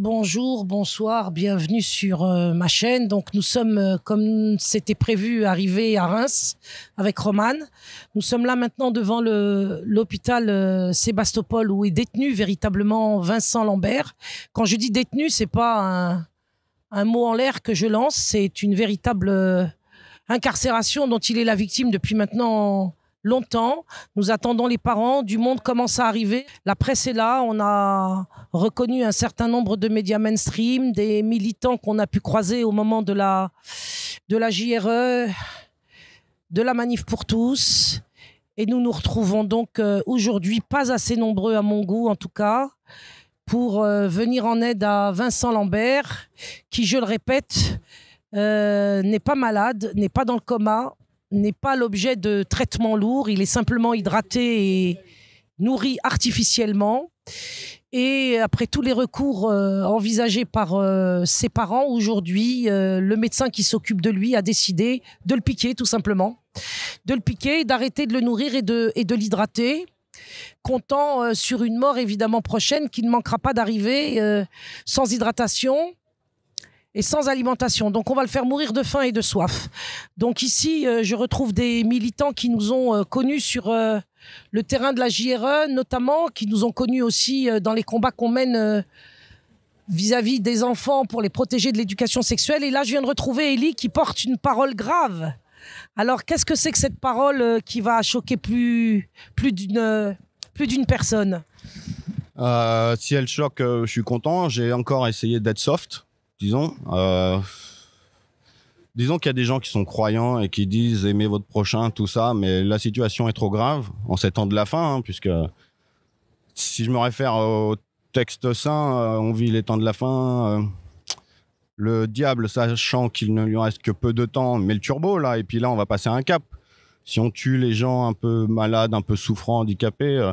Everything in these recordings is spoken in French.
Bonjour, bonsoir, bienvenue sur ma chaîne. Donc nous sommes, comme c'était prévu, arrivés à Reims avec Roman. Nous sommes là maintenant devant l'hôpital Sébastopol où est détenu véritablement Vincent Lambert. Quand je dis détenu, c'est pas un mot en l'air que je lance, c'est une véritable incarcération dont il est la victime depuis maintenant longtemps. Nous attendons les parents, du monde commence à arriver. La presse est là, on a reconnu un certain nombre de médias mainstream, des militants qu'on a pu croiser au moment de la JRE, de la Manif pour tous. Et nous nous retrouvons donc aujourd'hui, pas assez nombreux à mon goût en tout cas, pour venir en aide à Vincent Lambert, qui, je le répète, n'est pas malade, n'est pas dans le coma, n'est pas l'objet de traitements lourds. Il est simplement hydraté et nourri artificiellement. Et après tous les recours envisagés par ses parents, aujourd'hui, le médecin qui s'occupe de lui a décidé de le piquer, tout simplement. De le piquer, d'arrêter de le nourrir et de l'hydrater, comptant sur une mort évidemment prochaine qui ne manquera pas d'arriver sans hydratation et sans alimentation. Donc on va le faire mourir de faim et de soif. Donc ici, je retrouve des militants qui nous ont connus sur le terrain de la JRE, notamment, qui nous ont connus aussi dans les combats qu'on mène vis-à-vis des enfants pour les protéger de l'éducation sexuelle. Et là, je viens de retrouver Élie qui porte une parole grave. Alors, qu'est-ce que c'est que cette parole qui va choquer plus d'une personne? Si elle choque, je suis content. J'ai encore essayé d'être soft. Disons qu'il y a des gens qui sont croyants et qui disent aimez votre prochain, tout ça, mais la situation est trop grave en ces temps de la fin, puisque si je me réfère au texte saint, on vit les temps de la fin. Le diable, sachant qu'il ne lui reste que peu de temps, met le turbo là, et puis là on va passer à un cap. Si on tue les gens un peu malades, un peu souffrants, handicapés.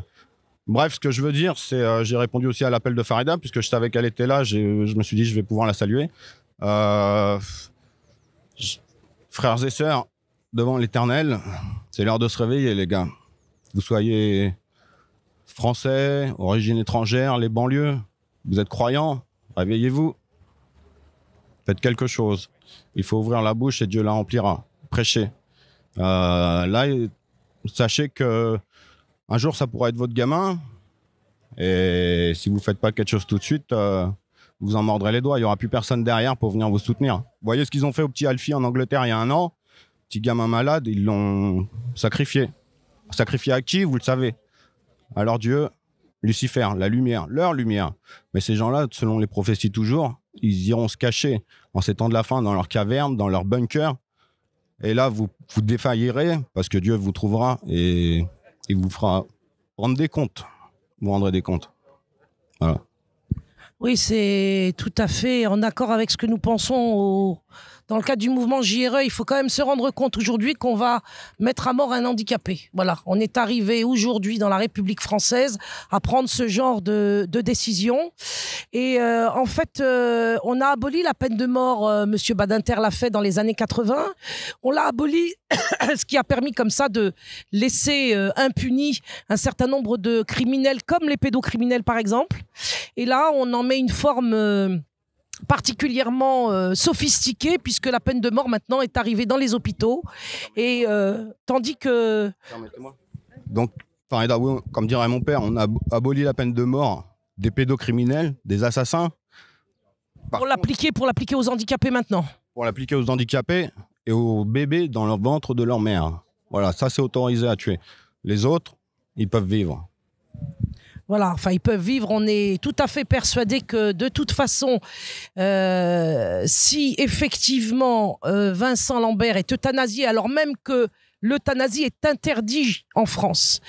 Bref, ce que je veux dire, c'est j'ai répondu aussi à l'appel de Farida, puisque je savais qu'elle était là, je me suis dit je vais pouvoir la saluer. Frères et sœurs, devant l'Éternel, c'est l'heure de se réveiller, les gars. Vous soyez français, origine étrangère, les banlieues, vous êtes croyants, réveillez-vous. Faites quelque chose. Il faut ouvrir la bouche et Dieu la remplira. Prêchez. Là, sachez que un jour, ça pourra être votre gamin. Et si vous ne faites pas quelque chose tout de suite, vous en mordrez les doigts. Il n'y aura plus personne derrière pour venir vous soutenir. Vous voyez ce qu'ils ont fait au petit Alfie en Angleterre il y a 1 an. Petit gamin malade, ils l'ont sacrifié. Sacrifié à qui? Vous le savez. À leur Dieu, Lucifer, la lumière, leur lumière. Mais ces gens-là, selon les prophéties toujours, ils iront se cacher en ces temps de la fin dans leur caverne, dans leur bunker. Et là, vous défaillirez parce que Dieu vous trouvera et il vous fera rendre des comptes. Vous rendrez des comptes. Voilà. Oui, c'est tout à fait en accord avec ce que nous pensons dans le cadre du mouvement JRE. Il faut quand même se rendre compte aujourd'hui qu'on va mettre à mort un handicapé. Voilà, on est arrivé aujourd'hui dans la République française à prendre ce genre de décision. Et en fait, on a aboli la peine de mort. Monsieur Badinter l'a fait dans les années 80. On l'a aboli, ce qui a permis comme ça de laisser impunis un certain nombre de criminels, comme les pédocriminels par exemple. Et là, on en met une forme particulièrement sophistiquée, puisque la peine de mort maintenant est arrivée dans les hôpitaux. Et tandis que... Permettez-moi. Donc, comme dirait mon père, on a aboli la peine de mort des pédocriminels, des assassins. Pour l'appliquer aux handicapés maintenant. Pour l'appliquer aux handicapés et aux bébés dans le ventre de leur mère. Voilà, ça c'est autorisé à tuer. Les autres, ils peuvent vivre. Voilà, enfin ils peuvent vivre. On est tout à fait persuadé que de toute façon, si effectivement Vincent Lambert est euthanasié, alors même que l'euthanasie est interdite en France,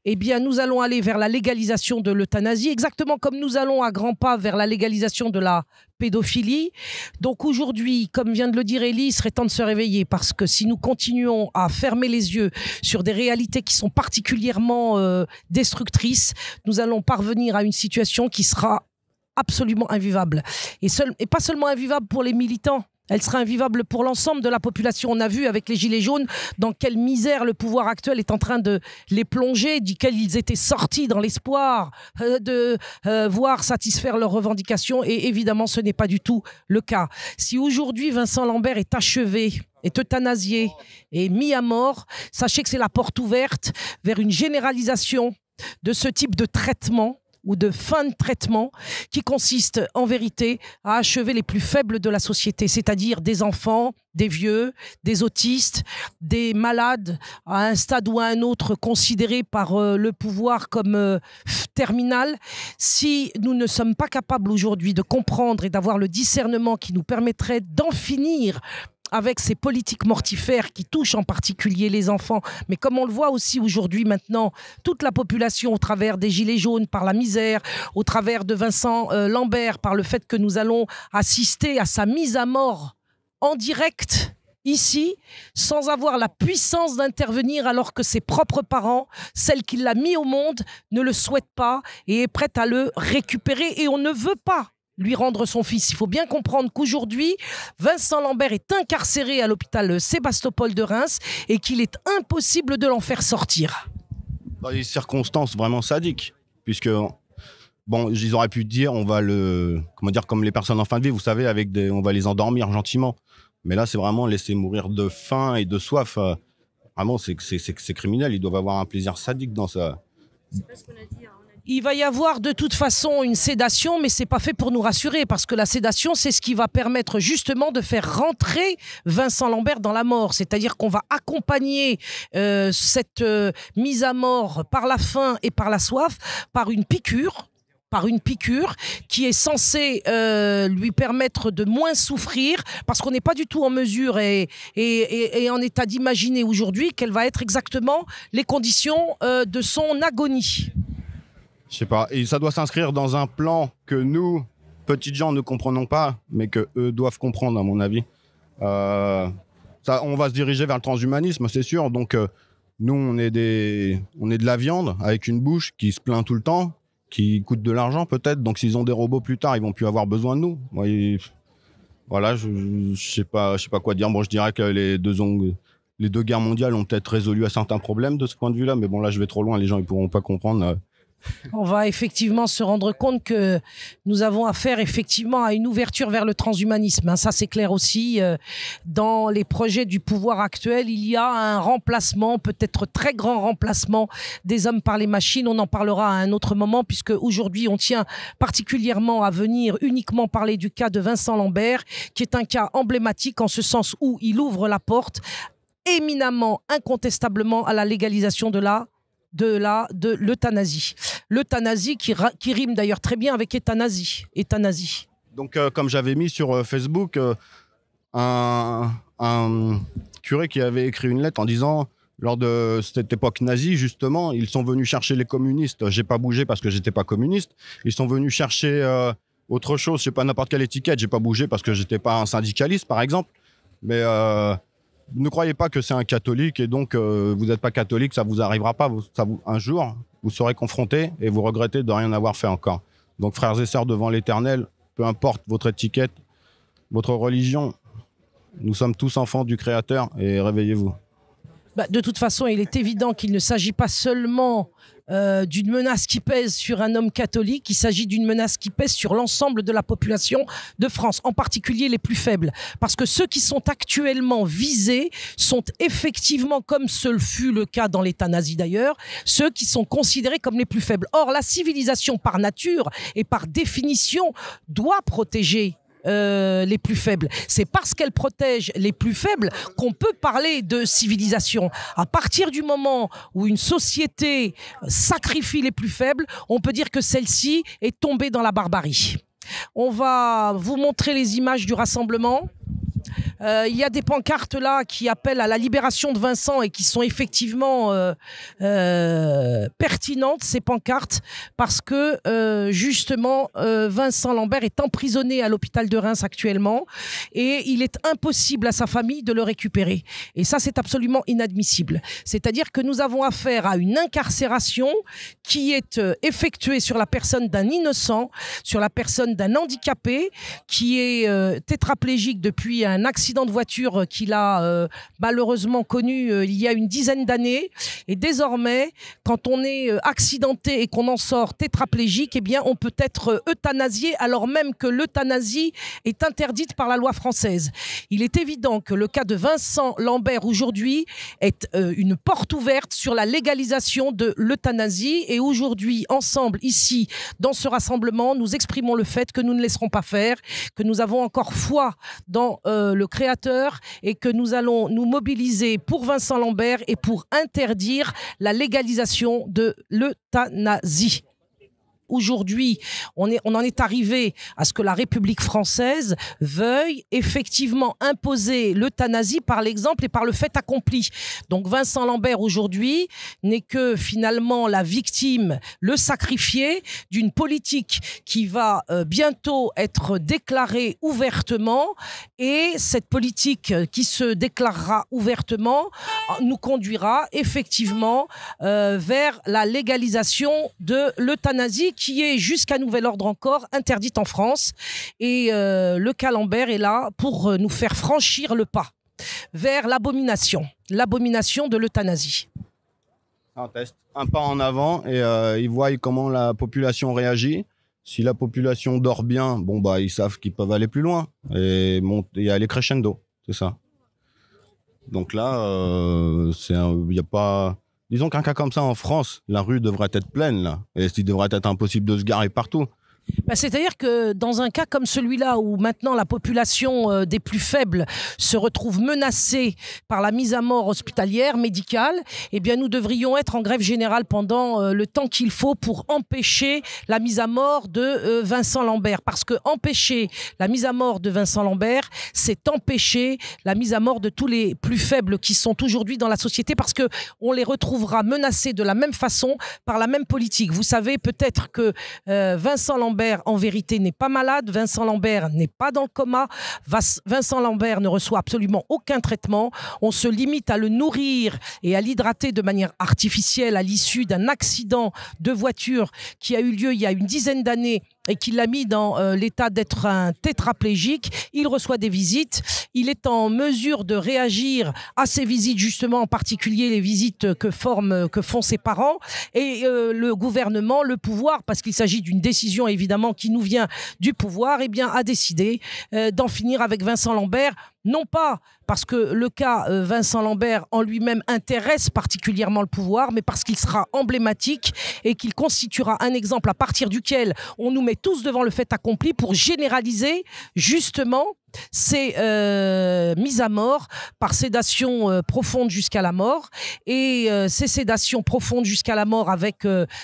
eh bien nous allons aller vers la légalisation de l'euthanasie, exactement comme nous allons à grands pas vers la légalisation de la pédophilie. Donc aujourd'hui, comme vient de le dire Élie, il serait temps de se réveiller, parce que si nous continuons à fermer les yeux sur des réalités qui sont particulièrement destructrices, nous allons parvenir à une situation qui sera absolument invivable. Et pas seulement invivable pour les militants, Elle sera invivable pour l'ensemble de la population. On a vu avec les Gilets jaunes dans quelle misère le pouvoir actuel est en train de les plonger, duquel ils étaient sortis dans l'espoir de voir satisfaire leurs revendications. Et évidemment, ce n'est pas du tout le cas. Si aujourd'hui Vincent Lambert est achevé, est euthanasié et mis à mort, sachez que c'est la porte ouverte vers une généralisation de ce type de traitement ou de fin de traitement qui consiste en vérité à achever les plus faibles de la société, c'est-à-dire des enfants, des vieux, des autistes, des malades à un stade ou à un autre considérés par le pouvoir comme terminal. Si nous ne sommes pas capables aujourd'hui de comprendre et d'avoir le discernement qui nous permettrait d'en finir avec ces politiques mortifères qui touchent en particulier les enfants, mais comme on le voit aussi aujourd'hui maintenant, toute la population au travers des Gilets jaunes par la misère, au travers de Vincent Lambert par le fait que nous allons assister à sa mise à mort en direct ici, sans avoir la puissance d'intervenir alors que ses propres parents, celle qui l'a mis au monde, ne le souhaitent pas et est prête à le récupérer et on ne veut pas lui rendre son fils. Il faut bien comprendre qu'aujourd'hui, Vincent Lambert est incarcéré à l'hôpital Sébastopol de Reims et qu'il est impossible de l'en faire sortir. Dans des circonstances vraiment sadiques, puisque, bon, ils auraient pu dire, on va comme les personnes en fin de vie, vous savez, on va les endormir gentiment. Mais là, c'est vraiment laisser mourir de faim et de soif. Vraiment, c'est criminel. Ils doivent avoir un plaisir sadique dans ça. C'est pas ce qu'on a dit, hein. Il va y avoir de toute façon une sédation, mais c'est pas fait pour nous rassurer, parce que la sédation, c'est ce qui va permettre justement de faire rentrer Vincent Lambert dans la mort. C'est-à-dire qu'on va accompagner cette mise à mort par la faim et par la soif, par une piqûre qui est censée lui permettre de moins souffrir, parce qu'on n'est pas du tout en mesure et en état d'imaginer aujourd'hui quelles vont être exactement les conditions de son agonie. Je sais pas, et ça doit s'inscrire dans un plan que nous, petites gens, ne comprenons pas, mais que eux doivent comprendre, à mon avis. On va se diriger vers le transhumanisme, c'est sûr. Donc, nous, on est de la viande avec une bouche qui se plaint tout le temps, qui coûte de l'argent peut-être. Donc, s'ils ont des robots plus tard, ils vont plus avoir besoin de nous. Voilà, je sais pas quoi dire. Bon, je dirais que les deux guerres mondiales ont peut-être résolu un certain problème de ce point de vue-là, mais bon, là, je vais trop loin, les gens ils pourront pas comprendre. On va effectivement se rendre compte que nous avons affaire effectivement à une ouverture vers le transhumanisme. Ça, c'est clair aussi. Dans les projets du pouvoir actuel, il y a un remplacement, peut-être très grand remplacement des hommes par les machines. On en parlera à un autre moment, puisque aujourd'hui, on tient particulièrement à venir uniquement parler du cas de Vincent Lambert, qui est un cas emblématique en ce sens où il ouvre la porte éminemment, incontestablement à la légalisation de l'euthanasie. L'euthanasie qui rime d'ailleurs très bien avec euthanasie. Donc, comme j'avais mis sur Facebook, un curé qui avait écrit une lettre en disant, lors de cette époque nazie, justement, ils sont venus chercher les communistes. J'ai pas bougé parce que j'étais pas communiste. Ils sont venus chercher autre chose, je sais pas, n'importe quelle étiquette. J'ai pas bougé parce que j'étais pas un syndicaliste, par exemple. Mais ne croyez pas que c'est un catholique et donc vous n'êtes pas catholique, ça vous arrivera pas. Un jour, vous serez confrontés et vous regrettez de rien avoir fait encore. Donc frères et sœurs devant l'Éternel, peu importe votre étiquette, votre religion, nous sommes tous enfants du Créateur et réveillez-vous. De toute façon, il est évident qu'il ne s'agit pas seulement d'une menace qui pèse sur un homme catholique, il s'agit d'une menace qui pèse sur l'ensemble de la population de France, en particulier les plus faibles. Parce que ceux qui sont actuellement visés sont effectivement, comme ce fut le cas dans l'État nazi d'ailleurs, ceux qui sont considérés comme les plus faibles. Or, la civilisation par nature et par définition doit protéger les plus faibles. C'est parce qu'elle protège les plus faibles qu'on peut parler de civilisation. À partir du moment où une société sacrifie les plus faibles, on peut dire que celle-ci est tombée dans la barbarie. On va vous montrer les images du rassemblement. Il y a des pancartes là qui appellent à la libération de Vincent et qui sont effectivement pertinentes, ces pancartes, parce que justement Vincent Lambert est emprisonné à l'hôpital de Reims actuellement et il est impossible à sa famille de le récupérer. Et ça, c'est absolument inadmissible. C'est-à-dire que nous avons affaire à une incarcération qui est effectuée sur la personne d'un innocent, sur la personne d'un handicapé qui est tétraplégique depuis un accident de voiture qu'il a malheureusement connu il y a une dizaine d'années. Et désormais, quand on est accidenté et qu'on en sort tétraplégique, eh bien, on peut être euthanasié alors même que l'euthanasie est interdite par la loi française. Il est évident que le cas de Vincent Lambert aujourd'hui est une porte ouverte sur la légalisation de l'euthanasie. Et aujourd'hui, ensemble, ici, dans ce rassemblement, nous exprimons le fait que nous ne laisserons pas faire, que nous avons encore foi dans le Créateur et que nous allons nous mobiliser pour Vincent Lambert et pour interdire la légalisation de l'euthanasie. Aujourd'hui, on en est arrivé à ce que la République française veuille effectivement imposer l'euthanasie par l'exemple et par le fait accompli. Donc Vincent Lambert aujourd'hui n'est que finalement la victime, le sacrifié d'une politique qui va bientôt être déclarée ouvertement, et cette politique qui se déclarera ouvertement nous conduira effectivement vers la légalisation de l'euthanasie qui est jusqu'à nouvel ordre encore interdite en France. Et le cas Lambert est là pour nous faire franchir le pas vers l'abomination de l'euthanasie. Un test, un pas en avant et ils voient comment la population réagit. Si la population dort bien, bon bah ils savent qu'ils peuvent aller plus loin et aller crescendo, c'est ça. Donc là, il y a pas. Disons qu'un cas comme ça en France, la rue devrait être pleine là, et il devrait être impossible de se garer partout. C'est-à-dire que dans un cas comme celui-là où maintenant la population des plus faibles se retrouve menacée par la mise à mort hospitalière, médicale, eh bien nous devrions être en grève générale pendant le temps qu'il faut pour empêcher la mise à mort de Vincent Lambert. Parce que empêcher la mise à mort de Vincent Lambert, c'est empêcher la mise à mort de tous les plus faibles qui sont aujourd'hui dans la société, parce que on les retrouvera menacés de la même façon par la même politique. Vous savez peut-être que Vincent Lambert en vérité n'est pas malade, Vincent Lambert n'est pas dans le coma, Vincent Lambert ne reçoit absolument aucun traitement, on se limite à le nourrir et à l'hydrater de manière artificielle à l'issue d'un accident de voiture qui a eu lieu il y a une dizaine d'années et qui l'a mis dans l'état d'être un tétraplégique. Il reçoit des visites, il est en mesure de réagir à ces visites, justement en particulier les visites que font ses parents, et le gouvernement, le pouvoir, parce qu'il s'agit d'une décision évidemment qui nous vient du pouvoir, eh bien, a décidé d'en finir avec Vincent Lambert. Non pas parce que le cas Vincent Lambert en lui-même intéresse particulièrement le pouvoir, mais parce qu'il sera emblématique et qu'il constituera un exemple à partir duquel on nous met tous devant le fait accompli pour généraliser justement ces mises à mort par sédation profonde jusqu'à la mort. Et ces sédations profondes jusqu'à la mort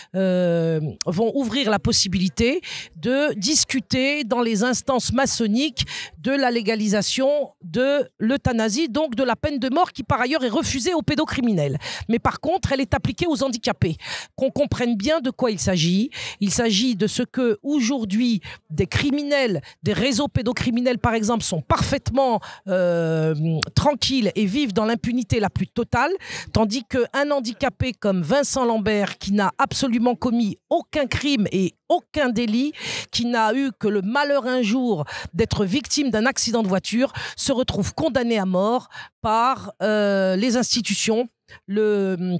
vont ouvrir la possibilité de discuter dans les instances maçonniques de la légalisation de l'euthanasie, donc de la peine de mort qui par ailleurs est refusée aux pédocriminels. Mais par contre, elle est appliquée aux handicapés. Qu'on comprenne bien de quoi il s'agit. Il s'agit de ce que aujourd'hui des criminels, des réseaux pédocriminels par exemple, sont parfaitement tranquilles et vivent dans l'impunité la plus totale, tandis qu'un handicapé comme Vincent Lambert, qui n'a absolument commis aucun crime et aucun délit, qui n'a eu que le malheur un jour d'être victime d'un accident de voiture, se retrouve condamné à mort par les institutions. Le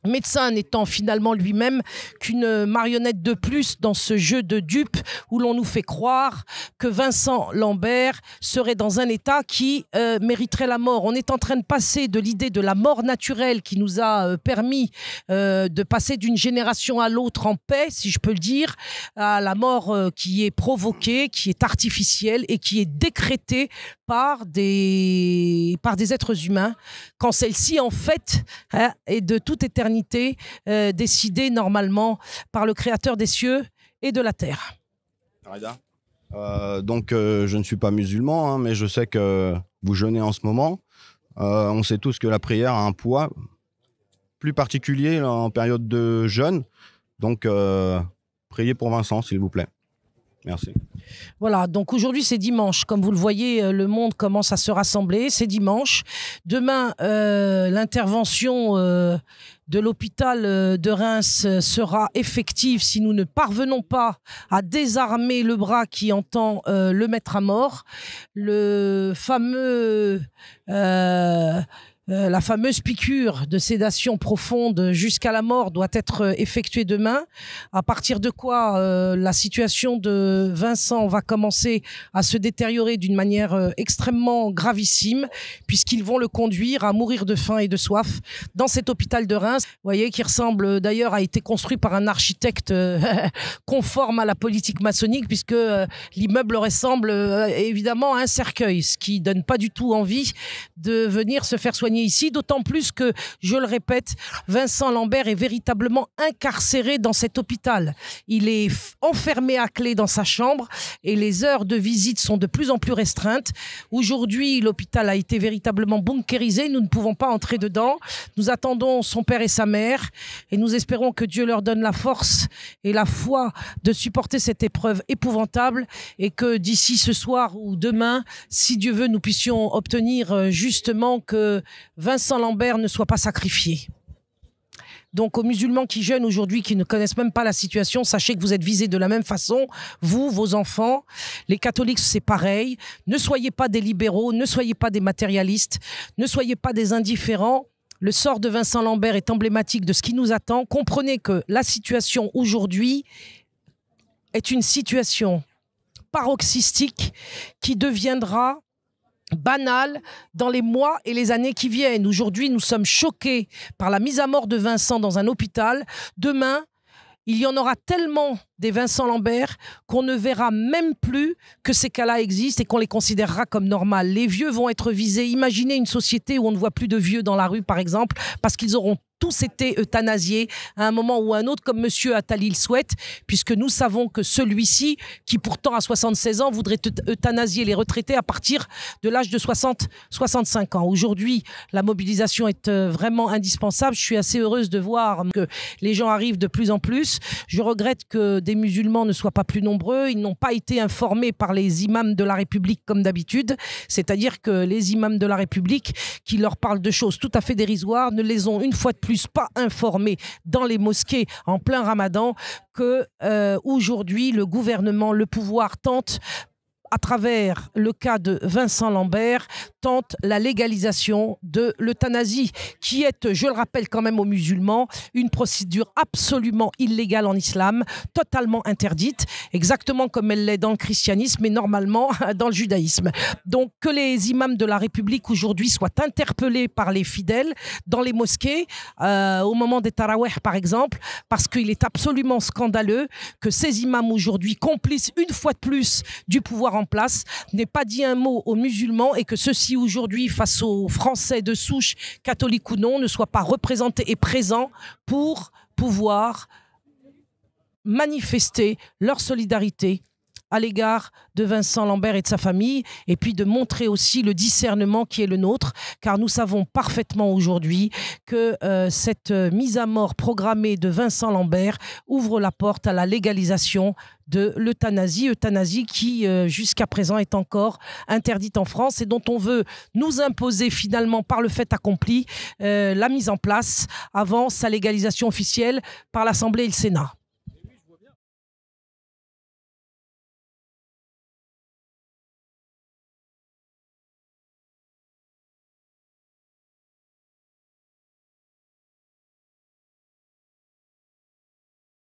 médecin n'étant finalement lui-même qu'une marionnette de plus dans ce jeu de dupes où l'on nous fait croire que Vincent Lambert serait dans un état qui mériterait la mort. On est en train de passer de l'idée de la mort naturelle qui nous a permis de passer d'une génération à l'autre en paix, si je peux le dire, à la mort qui est provoquée, qui est artificielle et qui est décrétée par des êtres humains, quand celle-ci en fait est de toute éternité décidée normalement par le Créateur des cieux et de la terre. Donc je ne suis pas musulman, hein, mais je sais que vous jeûnez en ce moment. On sait tous que la prière a un poids plus particulier là, en période de jeûne. Donc, priez pour Vincent, s'il vous plaît. Merci. Voilà, donc aujourd'hui c'est dimanche. Comme vous le voyez, le monde commence à se rassembler. C'est dimanche. Demain, l'intervention de l'hôpital de Reims sera effective si nous ne parvenons pas à désarmer le bras qui entend le mettre à mort. Le fameux... la fameuse piqûre de sédation profonde jusqu'à la mort doit être effectuée demain, à partir de quoi la situation de Vincent va commencer à se détériorer d'une manière extrêmement gravissime, puisqu'ils vont le conduire à mourir de faim et de soif dans cet hôpital de Reims, vous voyez, qui ressemble d'ailleurs, a été construit par un architecte conforme à la politique maçonnique, puisque l'immeuble ressemble évidemment à un cercueil, ce qui donne pas du tout envie de venir se faire soigner ici, d'autant plus que, je le répète, Vincent Lambert est véritablement incarcéré dans cet hôpital. Il est enfermé à clé dans sa chambre et les heures de visite sont de plus en plus restreintes. Aujourd'hui, l'hôpital a été véritablement bunkérisé, nous ne pouvons pas entrer dedans. Nous attendons son père et sa mère et nous espérons que Dieu leur donne la force et la foi de supporter cette épreuve épouvantable et que d'ici ce soir ou demain, si Dieu veut, nous puissions obtenir justement que Vincent Lambert ne soit pas sacrifié. Donc aux musulmans qui jeûnent aujourd'hui, qui ne connaissent même pas la situation, sachez que vous êtes visés de la même façon, vous, vos enfants. Les catholiques, c'est pareil. Ne soyez pas des libéraux, ne soyez pas des matérialistes, ne soyez pas des indifférents. Le sort de Vincent Lambert est emblématique de ce qui nous attend. Comprenez que la situation aujourd'hui est une situation paroxystique qui deviendra banal dans les mois et les années qui viennent. Aujourd'hui, nous sommes choqués par la mise à mort de Vincent dans un hôpital. Demain, il y en aura tellement des Vincent Lambert qu'on ne verra même plus que ces cas-là existent et qu'on les considérera comme normales. Les vieux vont être visés. Imaginez une société où on ne voit plus de vieux dans la rue, par exemple, parce qu'ils auront tous été euthanasiés à un moment ou à un autre, comme Monsieur Attali le souhaite, puisque nous savons que celui-ci, qui pourtant a 76 ans, voudrait euthanasier les retraités à partir de l'âge de 60-65 ans. Aujourd'hui, la mobilisation est vraiment indispensable. Je suis assez heureuse de voir que les gens arrivent de plus en plus. Je regrette que des musulmans ne soient pas plus nombreux. Ils n'ont pas été informés par les imams de la République comme d'habitude. C'est-à-dire que les imams de la République, qui leur parlent de choses tout à fait dérisoires, ne les ont une fois de plus pas informés dans les mosquées en plein Ramadan que aujourd'hui le gouvernement, le pouvoir tente, à travers le cas de Vincent Lambert, tente la légalisation de l'euthanasie, qui est, je le rappelle quand même aux musulmans, une procédure absolument illégale en islam, totalement interdite, exactement comme elle l'est dans le christianisme et normalement dans le judaïsme. Donc que les imams de la République aujourd'hui soient interpellés par les fidèles dans les mosquées, au moment des tarawih par exemple, parce qu'il est absolument scandaleux que ces imams aujourd'hui, complices une fois de plus du pouvoir en place, n'aient pas dit un mot aux musulmans et que ceux-ci aujourd'hui, face aux Français de souche, catholiques ou non, ne soient pas représentés et présents pour pouvoir manifester leur solidarité à l'égard de Vincent Lambert et de sa famille, et puis de montrer aussi le discernement qui est le nôtre, car nous savons parfaitement aujourd'hui que cette mise à mort programmée de Vincent Lambert ouvre la porte à la légalisation de euthanasie qui jusqu'à présent est encore interdite en France et dont on veut nous imposer finalement par le fait accompli la mise en place avant sa légalisation officielle par l'Assemblée et le Sénat.